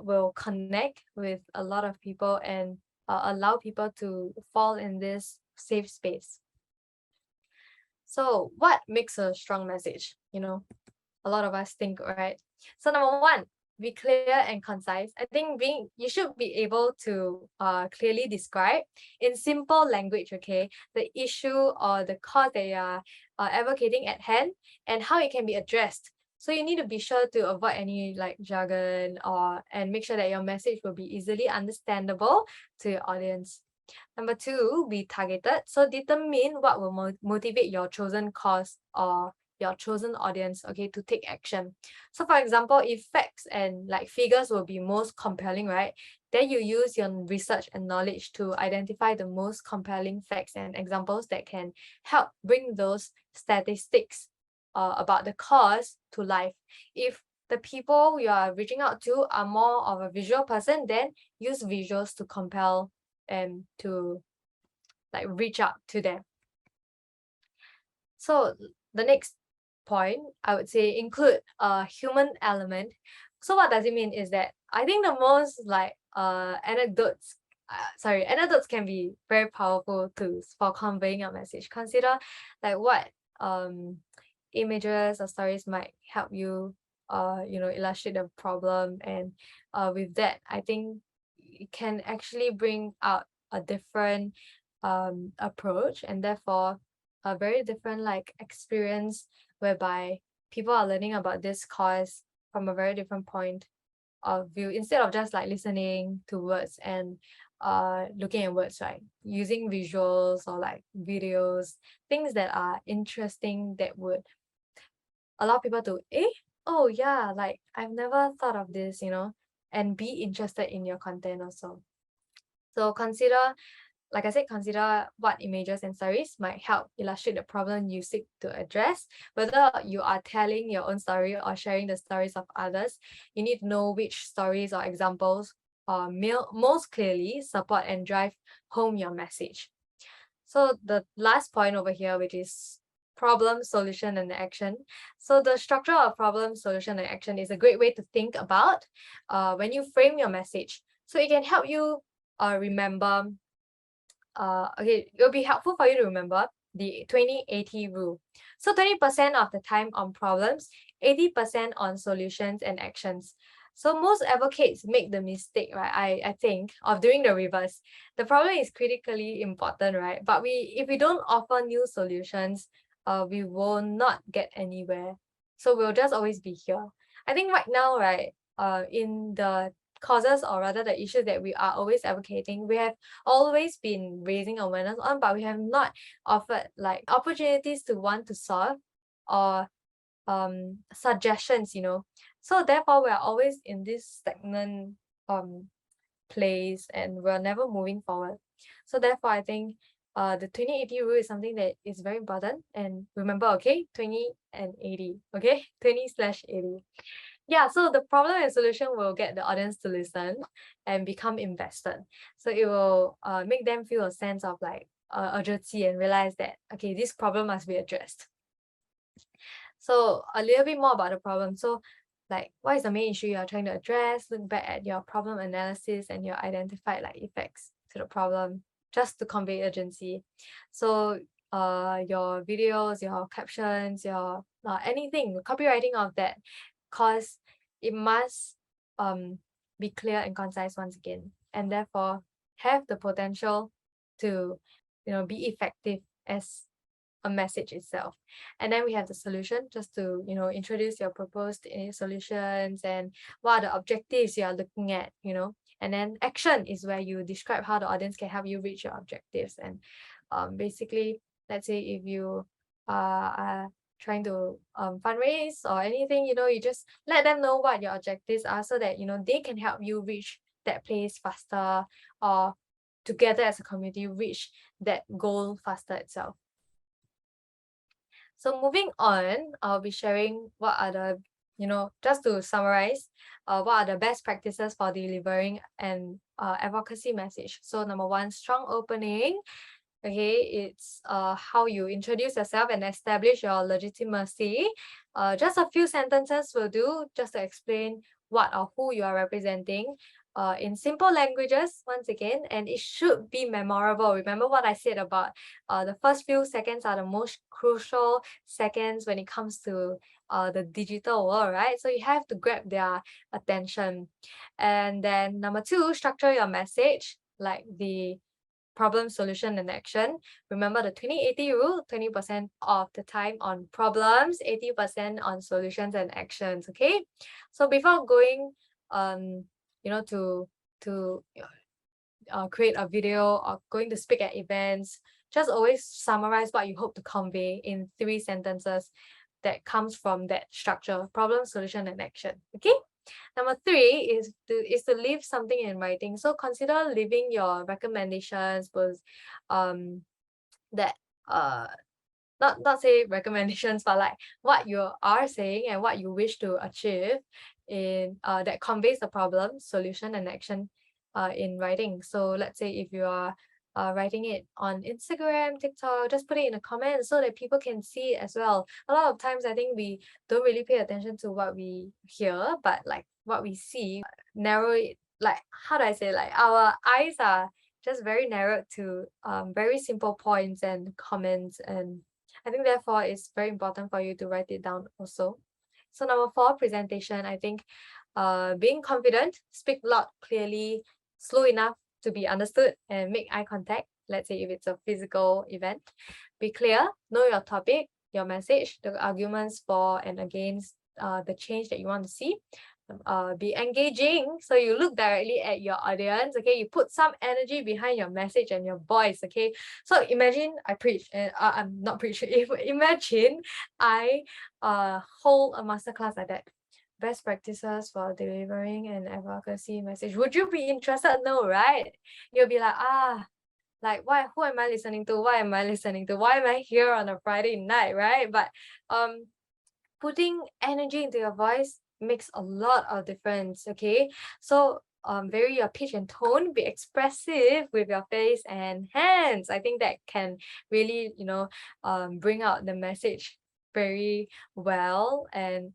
B: will connect with a lot of people and allow people to fall in this safe space. So what makes a strong message? A lot of us think, right? So number one, be clear and concise. I think you should be able to clearly describe in simple language, okay, the issue or the cause that you are advocating at hand and how it can be addressed. So you need to be sure to avoid any like jargon and make sure that your message will be easily understandable to your audience. Number two, be targeted. So determine what will motivate your chosen cause or your chosen audience, okay, to take action. So for example, if facts and like figures will be most compelling, right? Then you use your research and knowledge to identify the most compelling facts and examples that can help bring those statistics about the cause to life. If the people you are reaching out to are more of a visual person, then use visuals to compel and to like reach out to them. So the next point I would say include a human element. So what does it mean is that I think the most like anecdotes can be very powerful tools for conveying a message. Consider like what images or stories might help you illustrate the problem, and with that I think it can actually bring out a different approach and therefore a very different like experience whereby people are learning about this cause from a very different point of view instead of just like listening to words and looking at words, right? Using visuals or like videos, things that are interesting that would allow people to oh yeah, like I've never thought of this, and be interested in your content also. So like I said, consider what images and stories might help illustrate the problem you seek to address. Whether you are telling your own story or sharing the stories of others, you need to know which stories or examples most clearly support and drive home your message. So the last point over here, which is problem, solution, and action. So the structure of problem, solution, and action is a great way to think about when you frame your message. So it can help you remember okay, it'll be helpful for you to remember the 20-80 rule. So 20% of the time on problems, 80% on solutions and actions. So most advocates make the mistake, right? I think of doing the reverse. The problem is critically important, right? But if we don't offer new solutions, we will not get anywhere. So we'll just always be here. I think right now, right, in the causes or rather the issues that we are always advocating, we have always been raising awareness on, but we have not offered like opportunities to want to solve or suggestions. So therefore we are always in this stagnant place and we're never moving forward. So therefore I think the 20-80 rule is something that is very important. And remember, okay, 20 and 80, okay, 20/80. Yeah, so the problem and solution will get the audience to listen and become invested. So it will make them feel a sense of like urgency and realize that, okay, this problem must be addressed. So a little bit more about the problem. So like, what is the main issue you are trying to address? Look back at your problem analysis and your identified like effects to the problem just to convey urgency. So your videos, your captions, your anything, copywriting of that, cause it must be clear and concise once again, and therefore have the potential to be effective as a message itself. And then we have the solution, just to introduce your proposed solutions and what are the objectives you are looking at. And then action is where you describe how the audience can help you reach your objectives. And basically, let's say if you are trying to fundraise or anything, you just let them know what your objectives are so that they can help you reach that place faster, or together as a community reach that goal faster itself. So moving on, I'll be sharing what are the, just to summarize, what are the best practices for delivering an advocacy message. So number one, strong opening. Okay, it's how you introduce yourself and establish your legitimacy. Just a few sentences will do, just to explain what or who you are representing. In simple languages, once again, and it should be memorable. Remember what I said about the first few seconds are the most crucial seconds when it comes to the digital world, right? So you have to grab their attention. And then number two, structure your message like the problem, solution, and action. Remember the 20-80 rule, 20% of the time on problems, 80% on solutions and actions. Okay. So before going to create a video or going to speak at events, just always summarize what you hope to convey in 3 sentences that comes from that structure: problem, solution, and action. Okay. Number three is to leave something in writing. So consider leaving your recommendations, was that not say recommendations, but like what you are saying and what you wish to achieve in that conveys the problem, solution, and action in writing. So let's say if you are writing it on Instagram, TikTok, just put it in a comment so that people can see it as well. A lot of times I think we don't really pay attention to what we hear, but like what we see, narrow it, like how do I say, like our eyes are just very narrowed to very simple points and comments, and I think therefore it's very important for you to write it down also. So number four, presentation. I think being confident, speak loud, clearly, slow enough to be understood, and make eye contact. Let's say if it's a physical event, be clear, know your topic, your message, the arguments for and against the change that you want to see. Be engaging, so you look directly at your audience. Okay, you put some energy behind your message and your voice. Okay, so imagine I preach, and I'm not preaching. Imagine I hold a masterclass like that, best practices for delivering an advocacy message. Would you be interested? No, right? You'll be like, like, why, who am I listening to? Why am I listening to? Why am I here on a Friday night, right? But putting energy into your voice makes a lot of difference. Okay, so vary your pitch and tone, be expressive with your face and hands. I think that can really, bring out the message very well. And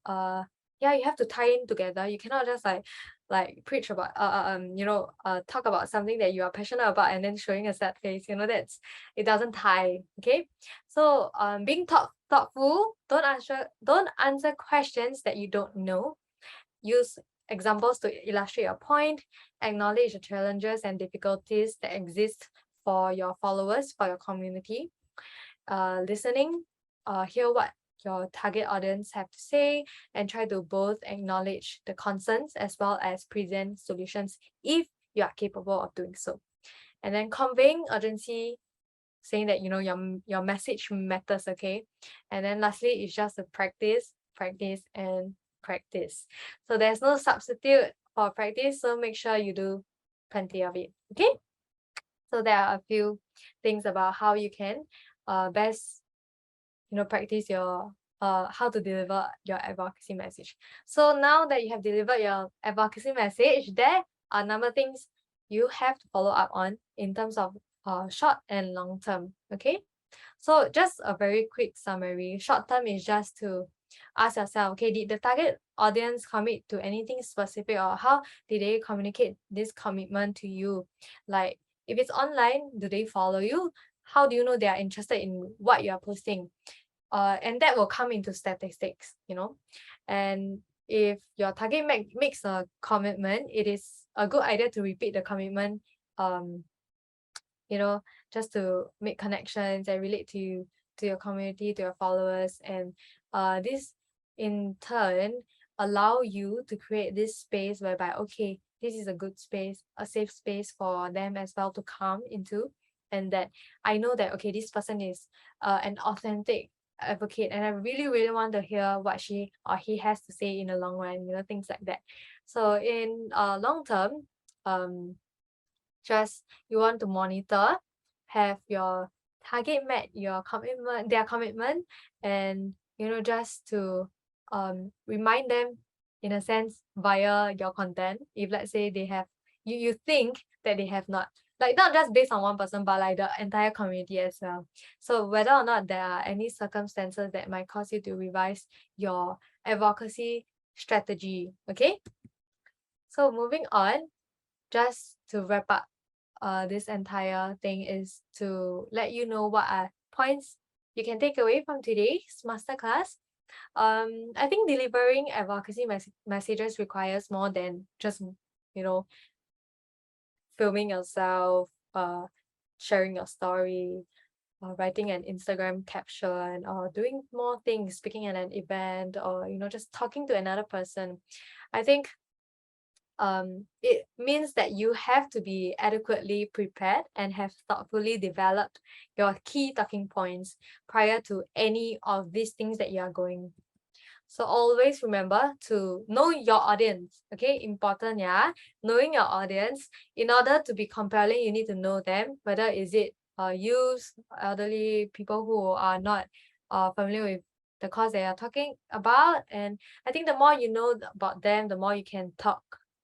B: yeah, you have to tie in together. You cannot just like preach about talk about something that you are passionate about and then showing a sad face. That's, it doesn't tie. Okay, so being thoughtful, don't answer questions that you don't know. Use examples to illustrate your point. Acknowledge the challenges and difficulties that exist for your followers, for your community. Listening, hear what your target audience have to say, and try to both acknowledge the concerns as well as present solutions if you are capable of doing so. And then conveying urgency, saying that your message matters. Okay, and then lastly is just to practice, practice, and practice. So there's no substitute for practice, so make sure you do plenty of it. Okay, so there are a few things about how you can best practice your how to deliver your advocacy message. So now that you have delivered your advocacy message, there are number of things you have to follow up on in terms of short and long term. Okay, so just a very quick summary. Short term is just to ask yourself, okay, did the target audience commit to anything specific, or how did they communicate this commitment to you? Like if it's online, do they follow you? How do you know they are interested in what you are posting? And that will come into statistics. And if your target makes a commitment, it is a good idea to repeat the commitment, just to make connections and relate to your community, to your followers. And this in turn allow you to create this space whereby, okay, this is a good space, a safe space for them as well to come into. And that I know that, okay, this person is an authentic advocate, and I really, really want to hear what she or he has to say in the long run, things like that. So in long term, just you want to monitor, have your target met, their commitment, and just to remind them in a sense via your content. If let's say they have, you think that they have not like not just based on one person, but like the entire community as well. So whether or not there are any circumstances that might cause you to revise your advocacy strategy. Okay. So moving on, just to wrap up this entire thing is to let you know what are points you can take away from today's masterclass. I think delivering advocacy messages requires more than just, you know, filming yourself, sharing your story, writing an Instagram caption, or doing more things, speaking at an event, or just talking to another person. I think it means that you have to be adequately prepared and have thoughtfully developed your key talking points prior to any of these things that you are going. So always remember to know your audience. Okay, important, yeah. Knowing your audience. In order to be compelling, you need to know them. Whether is it youth, elderly, people who are not familiar with the cause they are talking about. And I think the more you know about them, the more you can talk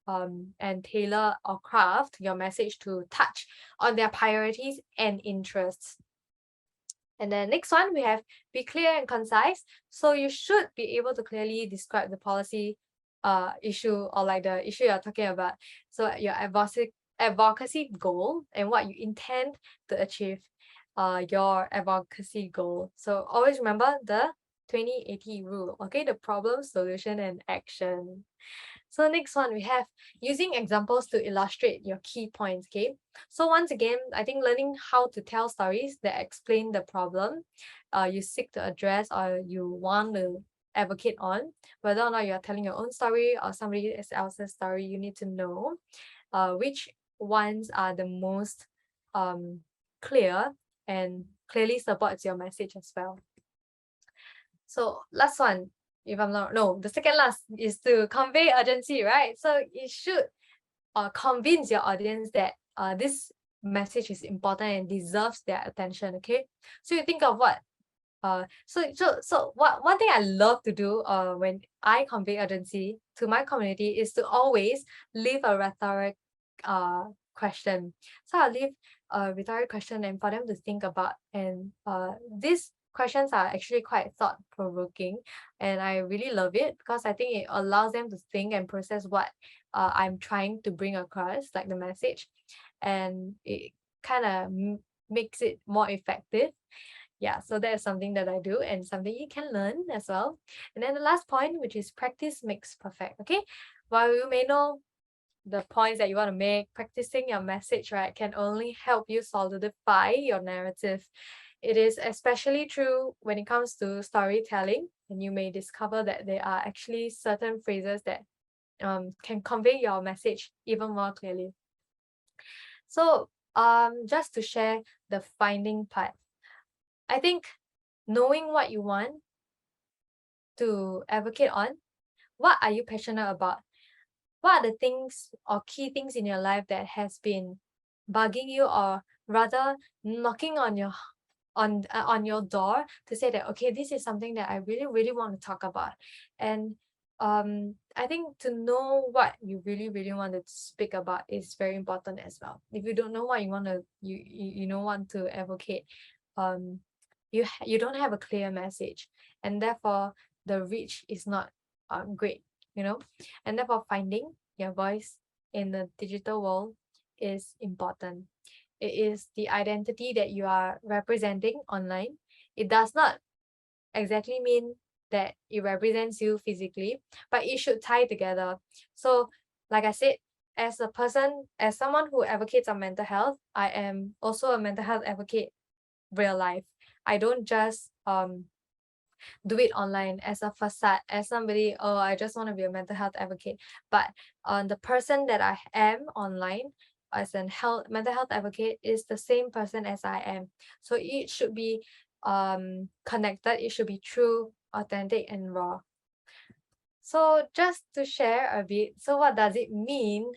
B: and tailor or craft your message to touch on their priorities and interests. And then next one, we have be clear and concise. So you should be able to clearly describe the policy issue or like the issue you're talking about. So your advocacy goal and what you intend to achieve your advocacy goal. So always remember the 20/80 rule, okay? The problem, solution, and action. So next one, we have using examples to illustrate your key points, okay? So once again, I think learning how to tell stories that explain the problem you seek to address or you want to advocate on, whether or not you're telling your own story or somebody else's story, you need to know which ones are the most clear and clearly supports your message as well. So last one, if I'm not, no, the second last is to convey urgency, right? So it should convince your audience that this message is important and deserves their attention. Okay, so you think of what so what one thing I love to do when I convey urgency to my community is to always leave a rhetoric question. So I'll leave a rhetoric question and for them to think about, and these questions are actually quite thought provoking, and I really love it because I think it allows them to think and process what I'm trying to bring across, like the message, and it kind of makes it more effective. Yeah, so that is something that I do and something you can learn as well. And then the last point, which is practice makes perfect. Okay, while you may know the points that you want to make, practicing your message, right, can only help you solidify your narrative. It is especially true when it comes to storytelling, and you may discover that there are actually certain phrases that can convey your message even more clearly. So just to share the finding part, I think knowing what you want to advocate on, what are you passionate about? What are the things or key things in your life that has been bugging you, or rather knocking on your door to say that, okay, this is something that I really really want to talk about. And I think to know what you really really want to speak about is very important as well. If you don't know what you want to you don't want to advocate, um you don't have a clear message, and therefore the reach is not great, and therefore finding your voice in the digital world is important. It is the identity that you are representing online. It does not exactly mean that it represents you physically, but it should tie together. So, like I said, as someone who advocates on mental health, I am also a mental health advocate real life. I don't just do it online as a facade, as somebody, oh, I just want to be a mental health advocate. But the person that I am online as a mental health advocate is the same person as I am. So it should be connected, it should be true, authentic, and raw. So just to share a bit, so what does it mean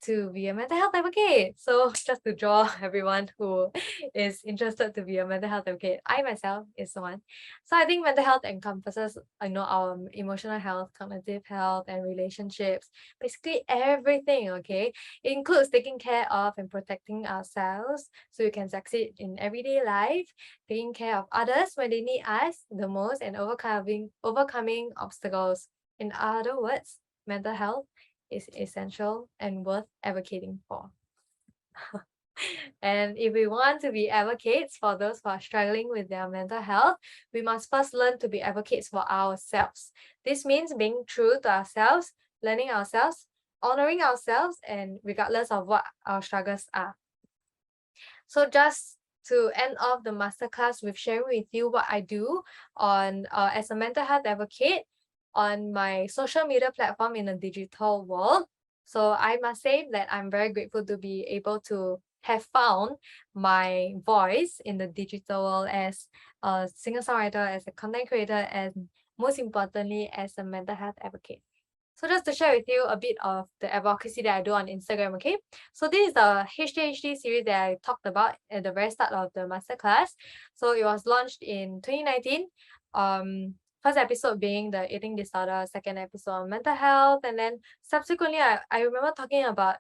B: to be a mental health advocate. So just to draw everyone who is interested to be a mental health advocate, I myself is one. So I think mental health encompasses, our emotional health, cognitive health, and relationships, basically everything. Okay, it includes taking care of and protecting ourselves so we can succeed in everyday life, taking care of others when they need us the most, and overcoming obstacles. In other words, mental health is essential and worth advocating for. And if we want to be advocates for those who are struggling with their mental health, we must first learn to be advocates for ourselves. This means being true to ourselves, learning ourselves, honoring ourselves, and regardless of what our struggles are. So just to end off the masterclass with sharing with you what I do on as a mental health advocate on my social media platform in a digital world. So I must say that I'm very grateful to be able to have found my voice in the digital world as a singer-songwriter, as a content creator, and most importantly, as a mental health advocate. So just to share with you a bit of the advocacy that I do on Instagram, okay? So this is the HDHD series that I talked about at the very start of the masterclass. So it was launched in 2019. First episode being the eating disorder, second episode on mental health, and then subsequently I remember talking about,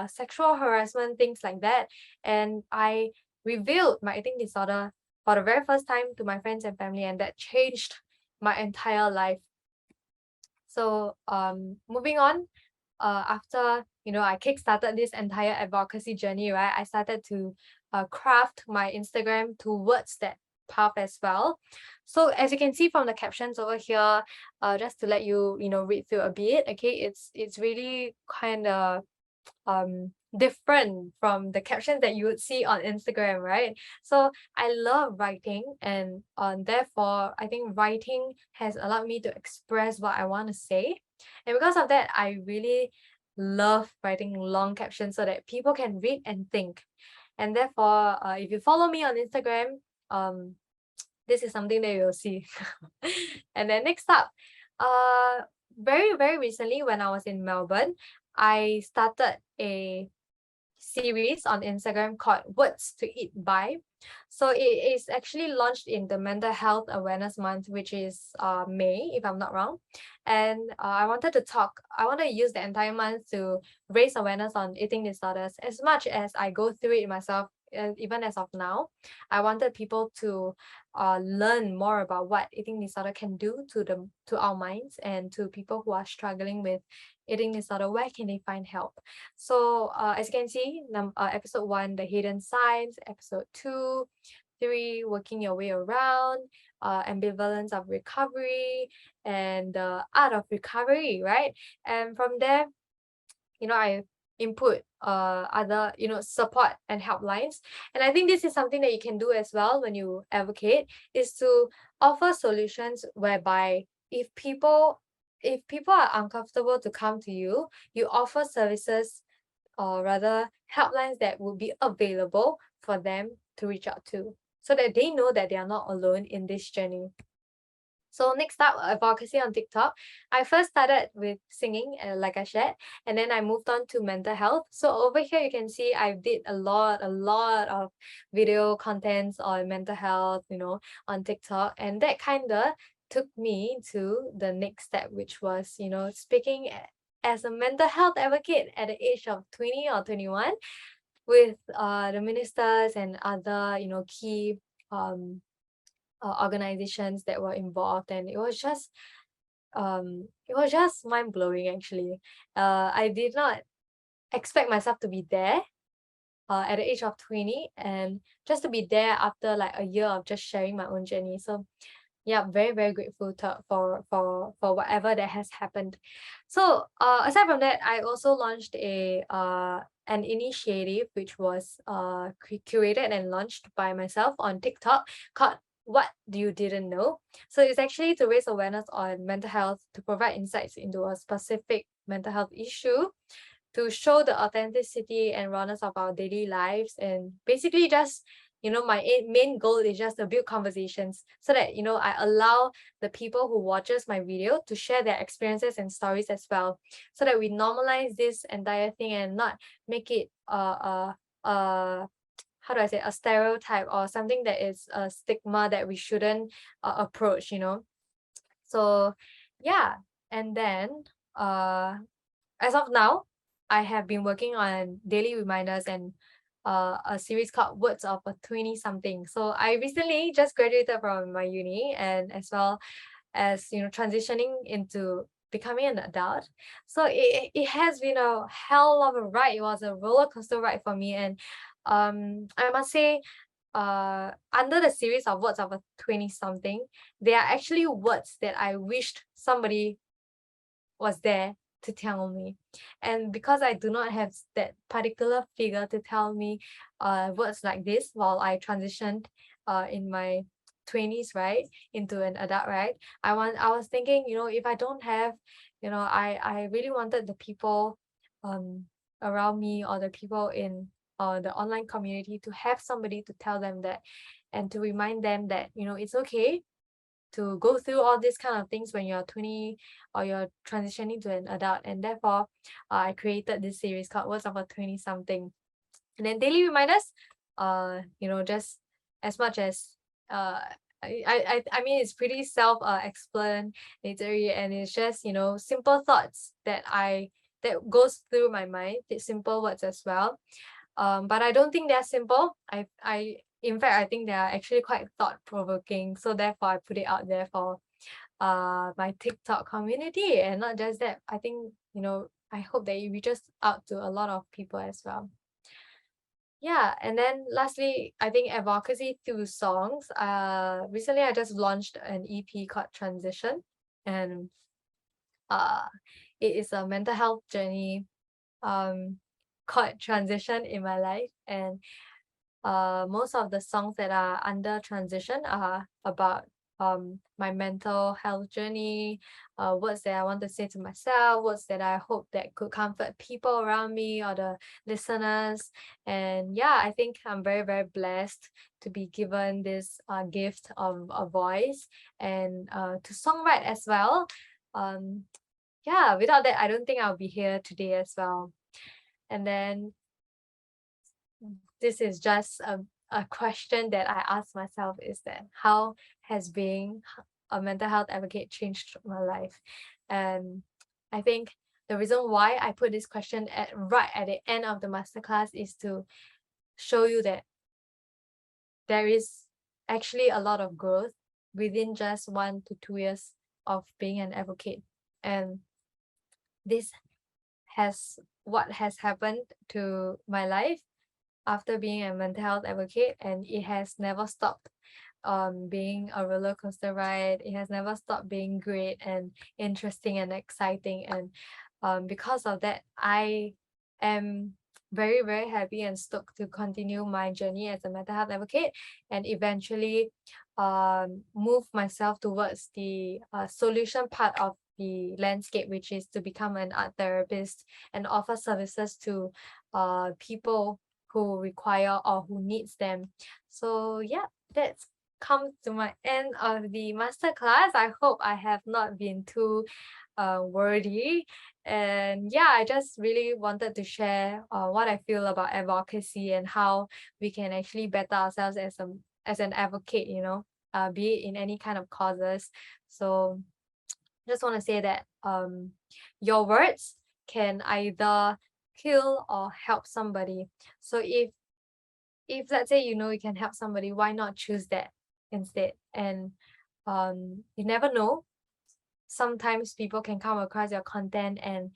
B: sexual harassment, things like that. And I revealed my eating disorder for the very first time to my friends and family, and that changed my entire life. So moving on, after I kickstarted this entire advocacy journey, right? I started to craft my Instagram towards that path as well. So as you can see from the captions over here, just to let you read through a bit, okay, it's really kind of different from the captions that you would see on Instagram, right? So I love writing, and therefore I think writing has allowed me to express what I want to say. And because of that, I really love writing long captions so that people can read and think. And therefore, if you follow me on Instagram, this is something that you'll see. And then next up, very, very recently when I was in Melbourne, I started a series on Instagram called Words to Eat By. So it is actually launched in the Mental Health Awareness Month, which is May, if I'm not wrong. And I wanted to use the entire month to raise awareness on eating disorders as much as I go through it myself. Even as of now, I wanted people to learn more about what eating disorder can do to our minds, and to people who are struggling with eating disorder, where can they find help? So as you can see, episode 1, the hidden signs, episode 2, 3, working your way around, ambivalence of recovery, and the art of recovery, right? And from there, I input other support and helplines. And I think this is something that you can do as well when you advocate, is to offer solutions whereby if people are uncomfortable to come to you, you offer services, or rather helplines, that would be available for them to reach out to, so that they know that they are not alone in this journey. So next up, advocacy on TikTok. I first started with singing, like I shared, and then I moved on to mental health. So over here, you can see I did a lot of video contents on mental health, on TikTok, and that kind of took me to the next step, which was, speaking as a mental health advocate at the age of 20 or 21 with the ministers and other, key organizations that were involved, and it was just mind-blowing, actually. I did not expect myself to be there at the age of 20, and just to be there after like a year of just sharing my own journey. So yeah, very, very grateful for whatever that has happened. So aside from that, I also launched an initiative which was curated and launched by myself on TikTok, called What You Didn't Know. So it's actually to raise awareness on mental health, to provide insights into a specific mental health issue, to show the authenticity and rawness of our daily lives, and basically just my main goal is just to build conversations so that I allow the people who watches my video to share their experiences and stories as well, so that we normalize this entire thing and not make it how do I say, a stereotype or something that is a stigma that we shouldn't approach. So yeah, and then as of now, I have been working on daily reminders and a series called Words of a 20 something. So I recently just graduated from my uni, and as well as transitioning into becoming an adult. So it has been a hell of a ride. It was a roller coaster ride for me, and I must say, under the series of Words of a 20 something, they are actually words that I wished somebody was there to tell me. And because I do not have that particular figure to tell me words like this while I transitioned in my 20s, right, into an adult, right, I was thinking, if I don't have, I really wanted the people um around me, or the people in the online community, to have somebody to tell them that, and to remind them that it's okay to go through all these kind of things when you're 20 or you're transitioning to an adult. And therefore I created this series called Words of a 20 something. And then daily reminders, just as much as uh I mean, it's pretty self explanatory, and it's just simple thoughts that goes through my mind. It's simple words as well, but I don't think they're simple. I in fact, I think they are actually quite thought provoking. So therefore, I put it out there for my TikTok community, and not just that. I think I hope that it reaches out to a lot of people as well. Yeah, and then lastly, I think advocacy through songs. Recently I just launched an EP called Transition, and uh, it is a mental health journey um called transition in my life. And most of the songs that are under transition are about my mental health journey, words that I want to say to myself, words that I hope that could comfort people around me or the listeners. And yeah, I think I'm very, very blessed to be given this gift of a voice, and to songwrite as well. um yeah, without that, I don't think I'll be here today as well. And then this is just a question that I ask myself, is that how has being a mental health advocate changed my life? And I think the reason why I put this question right at the end of the masterclass is to show you that there is actually a lot of growth within just 1 to 2 years of being an advocate. And this has what has happened to my life after being a mental health advocate, and it has never stopped being a roller coaster ride. It has never stopped being great and interesting and exciting. And because of that, I am very, very happy and stoked to continue my journey as a mental health advocate, and eventually move myself towards the solution part of the landscape, which is to become an art therapist and offer services to people who require or who needs them. So yeah, that's come to my end of the masterclass. I hope I have not been too wordy. And yeah, I just really wanted to share what I feel about advocacy and how we can actually better ourselves as an advocate, be it in any kind of causes. So just want to say that your words can either kill or help somebody. So if let's say you can help somebody, why not choose that instead? And you never know, sometimes people can come across your content, and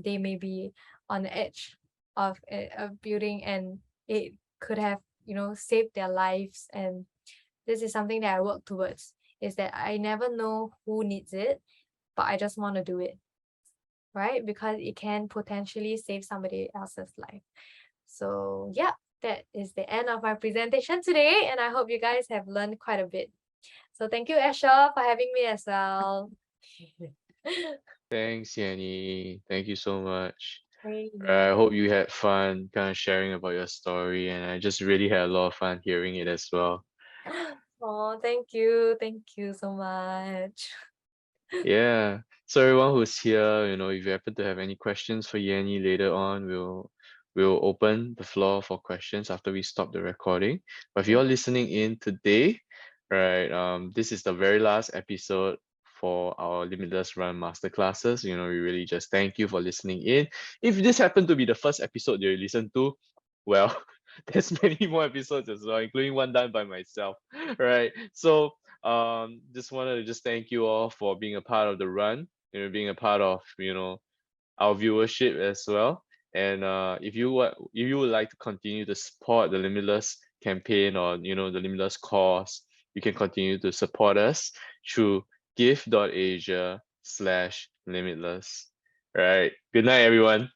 B: they may be on the edge of a building, and it could have saved their lives. And this is something that I work towards, is that I never know who needs it, but I just want to do it, right? Because it can potentially save somebody else's life. So yeah, that is the end of my presentation today, and I hope you guys have learned quite a bit. So thank you, Asha, for having me as well.
A: Thanks, Yanni. Thank you so much. I
B: Hey.
A: hope you had fun kind of sharing about your story, and I just really had a lot of fun hearing it as well.
B: Oh, thank you. Thank you so much.
A: Yeah. So everyone who's here, if you happen to have any questions for Yanni later on, we'll open the floor for questions after we stop the recording. But if you're listening in today, right, this is the very last episode for our Limitless Run masterclasses. We really just thank you for listening in. If this happened to be the first episode you listen to, well, there's many more episodes as well, including one done by myself, right? So just wanted to just thank you all for being a part of the run, being a part of our viewership as well. And if you would like to continue to support the Limitless campaign, or the Limitless cause, you can continue to support us through give.asia/limitless. Right. Good night, everyone.